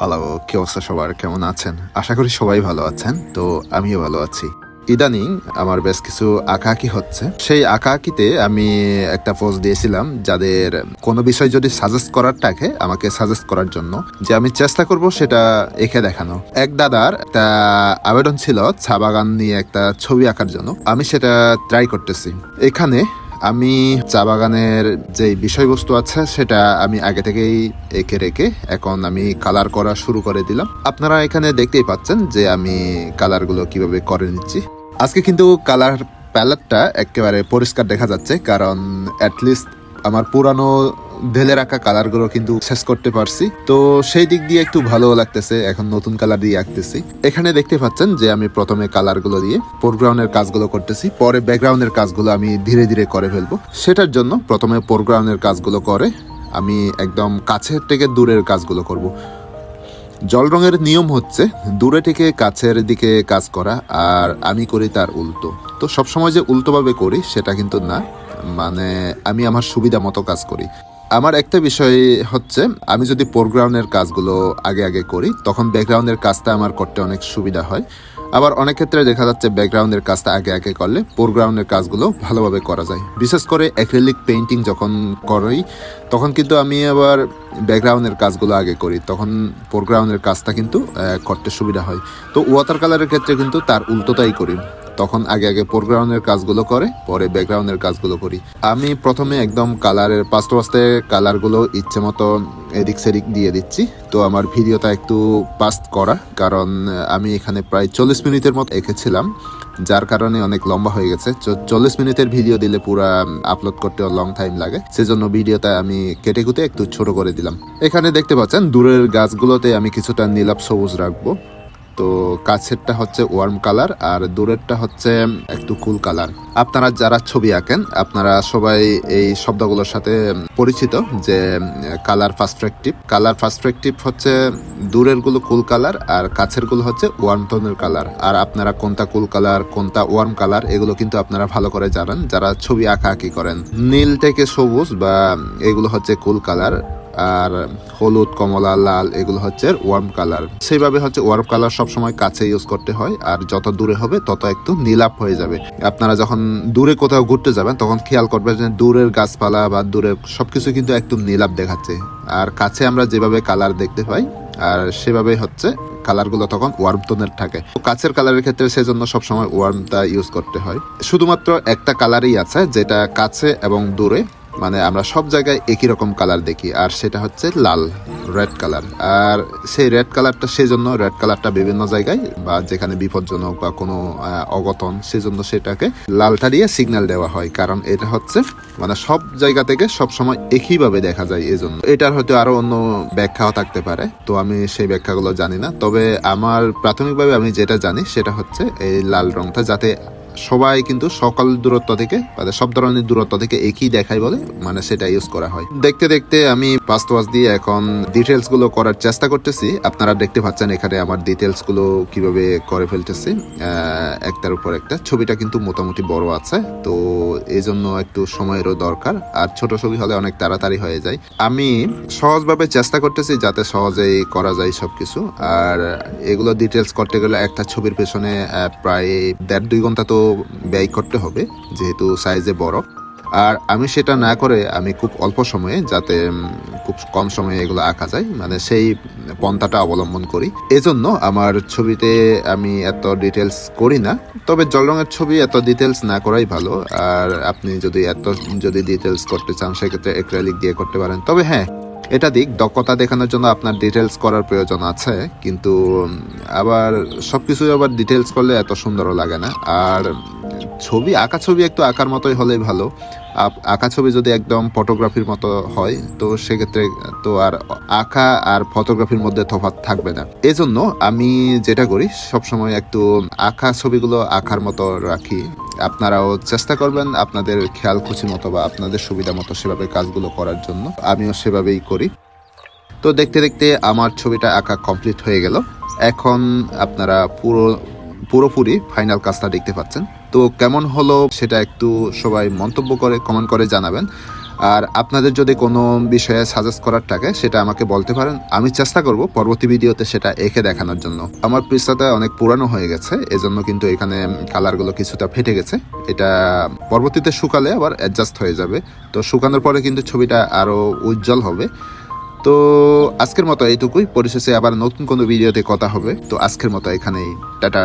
Hello, কি অবস্থা সবার? কেমন আছেন? আশা করি সবাই ভালো আছেন। তো আমিও ভালো আছি। ইদানিং আমার বেশ কিছু আঁকাআঁকি হচ্ছে। সেই আঁকাআঁকিতে আমি একটা পোস্ট দিয়েছিলাম, যাদের কোনো বিষয় যদি সাজেস্ট করার থাকে আমাকে সাজেস্ট করার জন্য, যে আমি চেষ্টা করব সেটা এঁকে দেখানো। এক দাদার একটা আবেদন ছিল চা বাগান নিয়ে একটা ছবি আঁকার জন্য। আমি সেটা ট্রাই করতেছি। এখানে আমি চা বাগানের যে বিষয়বস্তু আছে সেটা আমি আগে থেকেই এঁকে রেখে এখন আমি কালার করা শুরু করে দিলাম। আপনারা এখানে দেখতেই পাচ্ছেন যে আমি কালারগুলো কিভাবে করে নিচ্ছি। আজকে কিন্তু কালার প্যালেটটা একেবারে পরিষ্কার দেখা যাচ্ছে, কারণ অ্যাটলিস্ট আমার পুরানো ঢেলে রাখা কালারগুলো কিন্তু শেষ করতে পারছি। তো সেই দিক দিয়ে একটু ভালো লাগতেছে। এখন নতুন কালার দিয়ে আঁকতেছি। এখানে দেখতে পাচ্ছেন যে আমি প্রথমে কালারগুলো দিয়ে ফোরগ্রাউন্ডের কাজগুলো করতেছি, পরে ব্যাকগ্রাউন্ডের কাজগুলো আমি ধীরে ধীরে করে ফেলবো। সেটার জন্য প্রথমে ফোরগ্রাউন্ডের কাজগুলো করে আমি একদম কাছের থেকে দূরের কাজগুলো করব। জল রঙের নিয়ম হচ্ছে দূরে থেকে কাছের দিকে কাজ করা, আর আমি করি তার উল্টো। তো সবসময় যে উল্টোভাবে করি সেটা কিন্তু না, মানে আমি আমার সুবিধা মতো কাজ করি। আমার একটা বিষয় হচ্ছে, আমি যদি ফোরগ্রাউন্ডের কাজগুলো আগে আগে করি তখন ব্যাকগ্রাউন্ডের কাজটা আমার করতে অনেক সুবিধা হয়। আবার অনেক ক্ষেত্রে দেখা যাচ্ছে ব্যাকগ্রাউন্ডের কাজটা আগে আগে করলে ফোরগ্রাউন্ডের কাজগুলো ভালোভাবে করা যায়। বিশেষ করে অ্যাক্রিলিক পেইন্টিং যখন করি তখন কিন্তু আমি আবার ব্যাকগ্রাউন্ডের কাজগুলো আগে করি, তখন ফোরগ্রাউন্ডের কাজটা কিন্তু করতে সুবিধা হয়। তো ওয়াটার কালারের ক্ষেত্রে কিন্তু তার উল্টোটাই করি, তখন আগে আগে ফোরগ্রাউন্ডের কাজগুলো করে পরে ব্যাকগ্রাউন্ডের কাজগুলো করি। আমি প্রথমে একদম কালারের পাস্তে কালারগুলো ইচ্ছে মতো এদিক সেদিক দিয়ে দিচ্ছি। তো আমার ভিডিওটা একটু পাস্ট করা, কারণ আমি এখানে প্রায় 40 মিনিটের মতো এঁকেছিলাম, যার কারণে অনেক লম্বা হয়ে গেছে। 40 মিনিটের ভিডিও দিলে পুরা আপলোড করতে লং টাইম লাগে, সেজন্য ভিডিওটা আমি কেটে কুটে একটু ছোট করে দিলাম। এখানে দেখতে পাচ্ছেন দূরের গাছগুলোতে আমি কিছুটা নীলাভ সবুজ রাখবো। তো কাছেরটা হচ্ছে ওয়ার্ম কালার আর দূরেরটা হচ্ছে একটু কুল কালার। আপনারা যারা ছবি আঁকেন আপনারা সবাই এই শব্দগুলোর সাথে পরিচিত, যে কালার পার্সপেক্টিভ। কালার পার্সপেক্টিভ হচ্ছে দূরের গুলো কুল কালার আর কাছের গুলো হচ্ছে ওয়ার্ম টোনের কালার। আর আপনারা কোনটা কুল কালার কোনটা ওয়ার্ম কালার এগুলো কিন্তু আপনারা ভালো করে জানেন যারা ছবি আঁকাআঁকি করেন। নীল থেকে সবুজ বা এগুলো হচ্ছে কুল কালার, আর হলুদ কমলা লাল এগুলো হচ্ছে ওয়ার্ম কালার। সেইভাবে হচ্ছে ওয়ার্ম কালার সবসময় কাছে ইউজ করতে হয়, আর যত দূরে হবে তত একটু নীলাভ হয়ে যাবে। আপনারা যখন দূরে কোথাও ঘুরতে যাবেন তখন খেয়াল করবেন যে দূরের গাছপালা বা দূরের সবকিছু কিন্তু একদম নীলাভ দেখাচ্ছে, আর কাছে আমরা যেভাবে কালার দেখতে পাই আর সেভাবে হচ্ছে কালারগুলো তখন ওয়ার্ম টোনের থাকে। কাছের কালারের ক্ষেত্রে সেজন্য সবসময় ওয়ার্মটা ইউজ করতে হয়। শুধুমাত্র একটা কালারই আছে যেটা কাছে এবং দূরে, মানে আমরা সব জায়গায় একই রকম কালার দেখি, আর সেটা হচ্ছে লাল, রেড কালার। আর সেই রেড কালারটা সেজন্য রেড কালারটা বিভিন্ন জায়গায় বা যেখানে বিপজ্জনক বা কোনো অঘটন, সেজন্য সেটাকে লালটা দিয়ে সিগন্যাল দেওয়া হয়, কারণ এটা হচ্ছে মানে সব জায়গা থেকে সবসময় একইভাবে দেখা যায়। এজন্য এটার হয়তো আরো অন্য ব্যাখ্যাও থাকতে পারে, তো আমি সেই ব্যাখ্যাগুলো জানি না। তবে আমার প্রাথমিকভাবে আমি যেটা জানি সেটা হচ্ছে এই লাল রংটা যাতে সবাই কিন্তু সকল দূরত্ব থেকে সব ধরনের দূরত্ব থেকে একই দেখায় বলে মানে সেটা ইউজ করা হয়। দেখতে দেখতে আমি পাস্ট ওয়াশ দিয়ে এখন ডিটেলস গুলো করার চেষ্টা করতেছি। আপনারা দেখতে পাচ্ছেন এখানে আমার ডিটেলস গুলো কিভাবে করে ফেলতেছি একটার উপর একটা। ছবিটা কিন্তু মোটামুটি বড় আছে, তো এই জন্য একটু সময়েরও দরকার, আর ছোট ছবি হলে অনেক তাড়াতাড়ি হয়ে যায়। আমি সহজভাবে চেষ্টা করতেছি যাতে সহজেই করা যায় সবকিছু। আর এগুলো ডিটেলস করতে গেলে একটা ছবির পেছনে প্রায় 1.5-2 ঘন্টা তো ব্যয় করতে হবে, যেহেতু সাইজে বড়। আর আমি সেটা না করে আমি খুব অল্প সময়ে, যাতে খুব কম সময়ে এগুলো আঁকা যায়, মানে সেই পন্থাটা অবলম্বন করি। এজন্য আমার ছবিতে আমি এত ডিটেলস করি না, তবে জল রঙের ছবি এত ডিটেলস না করাই ভালো। আর আপনি যদি ডিটেলস করতে চান সেক্ষেত্রে অ্যাক্রিলিক দিয়ে করতে পারেন। তবে হ্যাঁ, এটা দিক দক্ষতা দেখানোর জন্য আপনার ডিটেলস করার প্রয়োজন আছে, কিন্তু আবার সবকিছু আবার ডিটেলস করলে এত সুন্দরও লাগে না। আর ছবি একটু আঁকার মতোই হলেই ভালো। আঁকা ছবি যদি একদম ফটোগ্রাফির মতো হয় তো সেক্ষেত্রে তো আর আঁকা আর ফটোগ্রাফির মধ্যে তফাৎ থাকবে না। এজন্য আমি যেটা করি সবসময় একটু আঁকা ছবিগুলো আঁকার মতো রাখি। আপনারাও চেষ্টা করবেন আপনাদের খেয়াল খুশি মতো বা আপনাদের সুবিধা মতো সেভাবে কাজগুলো করার জন্য। আমিও সেভাবেই করি। তো দেখতে দেখতে আমার ছবিটা আঁকা কমপ্লিট হয়ে গেল। এখন আপনারা পুরোপুরি ফাইনাল কাজটা দেখতে পাচ্ছেন। তো কেমন হলো সেটা একটু সবাই মন্তব্য করে কমেন্ট করে জানাবেন। আর আপনাদের যদি কোনো বিষয়ে সাজেস্ট করার থাকে সেটা আমাকে বলতে পারেন, আমি চেষ্টা করব পরবর্তী ভিডিওতে সেটা এঁকে দেখানোর জন্য। আমার পৃষ্ঠাটা অনেক পুরানো হয়ে গেছে, এজন্য কিন্তু এখানে কালারগুলো কিছুটা ফেটে গেছে। এটা পরবর্তীতে শুকালে আবার অ্যাডজাস্ট হয়ে যাবে, তো শুকানোর পরে কিন্তু ছবিটা আরো উজ্জ্বল হবে। তো আজকের মতো এইটুকুই, পরিশেষে আবার নতুন কোনো ভিডিওতে কথা হবে। তো আজকের মতো এখানেই, টাটা।